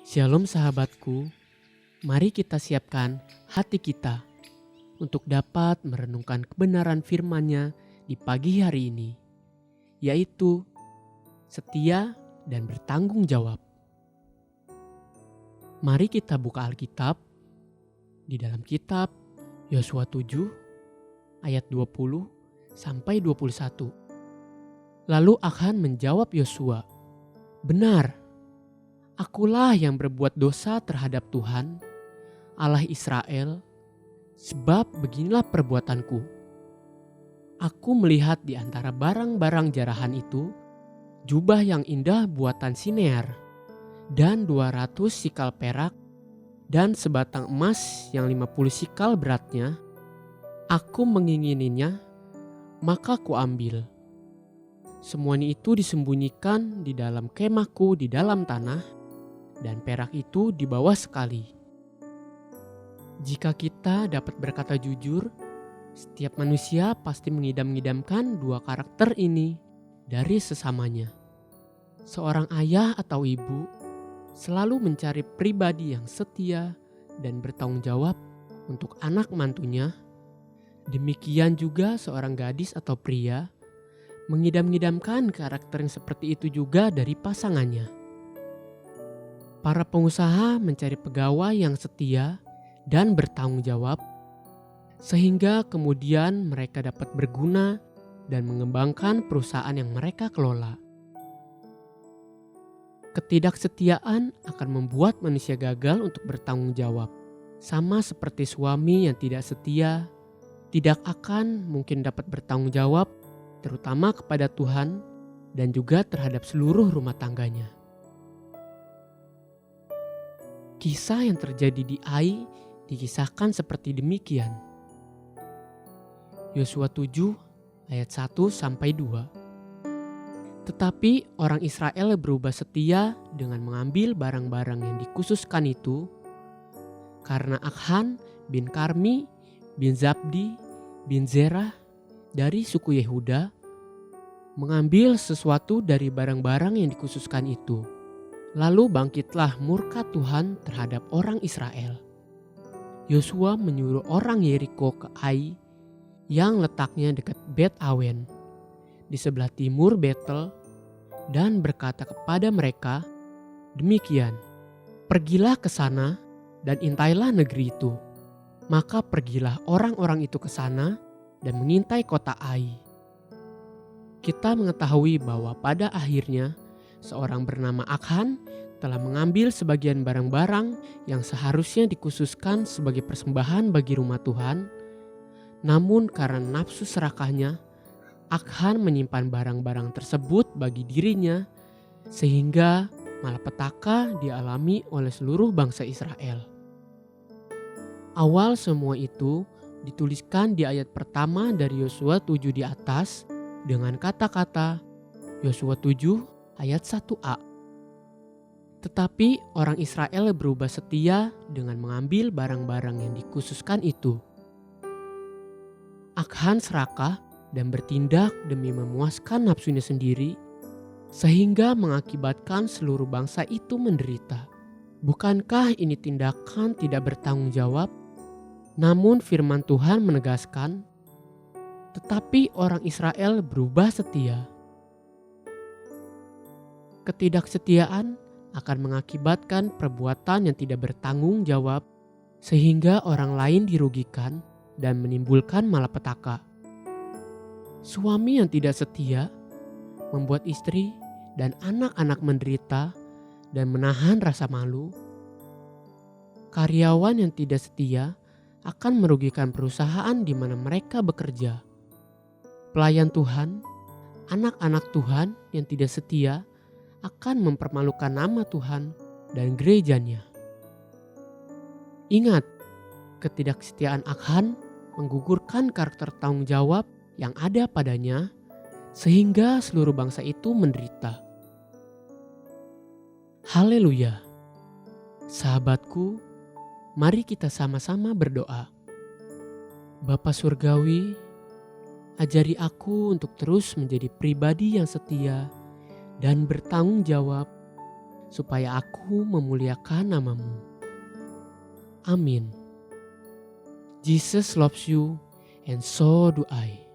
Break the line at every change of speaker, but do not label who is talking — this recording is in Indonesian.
Shalom sahabatku, mari kita siapkan hati kita untuk dapat merenungkan kebenaran firman-Nya di pagi hari ini, yaitu setia dan bertanggung jawab. Mari kita buka Alkitab di dalam kitab Yosua 7 ayat 20 sampai 21. Lalu Akhan menjawab Yosua, "Benar, akulah yang berbuat dosa terhadap Tuhan, Allah Israel, sebab beginilah perbuatanku. Aku melihat di antara barang-barang jarahan itu, jubah yang indah buatan Sinear, dan 200 sikal perak, dan sebatang emas yang 50 sikal beratnya. Aku mengingininya, maka kuambil. Semuanya itu disembunyikan di dalam kemahku di dalam tanah, dan perak itu di bawah sekali." Jika kita dapat berkata jujur, setiap manusia pasti mengidam-idamkan dua karakter ini dari sesamanya. Seorang ayah atau ibu selalu mencari pribadi yang setia dan bertanggung jawab untuk anak mantunya. Demikian juga seorang gadis atau pria mengidam-idamkan karakter yang seperti itu juga dari pasangannya. Para pengusaha mencari pegawai yang setia dan bertanggung jawab, sehingga kemudian mereka dapat berguna dan mengembangkan perusahaan yang mereka kelola. Ketidaksetiaan akan membuat manusia gagal untuk bertanggung jawab. Sama seperti suami yang tidak setia, tidak akan mungkin dapat bertanggung jawab terutama kepada Tuhan dan juga terhadap seluruh rumah tangganya. Kisah yang terjadi di Ai dikisahkan seperti demikian. Yosua 7 ayat 1 sampai 2. Tetapi orang Israel berubah setia dengan mengambil barang-barang yang dikhususkan itu, karena Akhan bin Karmi bin Zabdi bin Zerah dari suku Yehuda mengambil sesuatu dari barang-barang yang dikhususkan itu. Lalu bangkitlah murka Tuhan terhadap orang Israel. Yosua menyuruh orang Yeriko ke Ai yang letaknya dekat Bet Awen di sebelah timur Betel, dan berkata kepada mereka, "Demikian, pergilah ke sana dan intailah negeri itu." Maka pergilah orang-orang itu ke sana dan mengintai kota Ai. Kita mengetahui bahwa pada akhirnya seorang bernama Akhan telah mengambil sebagian barang-barang yang seharusnya dikhususkan sebagai persembahan bagi rumah Tuhan. Namun karena nafsu serakahnya, Akhan menyimpan barang-barang tersebut bagi dirinya, sehingga malapetaka dialami oleh seluruh bangsa Israel. Awal semua itu dituliskan di ayat pertama dari Yosua 7 di atas dengan kata-kata Yosua 7 ayat 1a. Tetapi orang Israel berubah setia dengan mengambil barang-barang yang dikhususkan itu. Akhan serakah dan bertindak demi memuaskan nafsunya sendiri, sehingga mengakibatkan seluruh bangsa itu menderita. Bukankah ini tindakan tidak bertanggung jawab? Namun firman Tuhan menegaskan, tetapi orang Israel berubah setia. Ketidaksetiaan akan mengakibatkan perbuatan yang tidak bertanggung jawab, sehingga orang lain dirugikan dan menimbulkan malapetaka. Suami yang tidak setia membuat istri dan anak-anak menderita dan menahan rasa malu. Karyawan yang tidak setia akan merugikan perusahaan di mana mereka bekerja. Pelayan Tuhan, anak-anak Tuhan yang tidak setia akan mempermalukan nama Tuhan dan gerejanya. Ingat, ketidaksetiaan Akhan menggugurkan karakter tanggung jawab yang ada padanya, sehingga seluruh bangsa itu menderita. Haleluya. Sahabatku, mari kita sama-sama berdoa. Bapa Surgawi, ajari aku untuk terus menjadi pribadi yang setia dan bertanggung jawab, supaya aku memuliakan nama-Mu. Amin. Jesus loves you and so do I.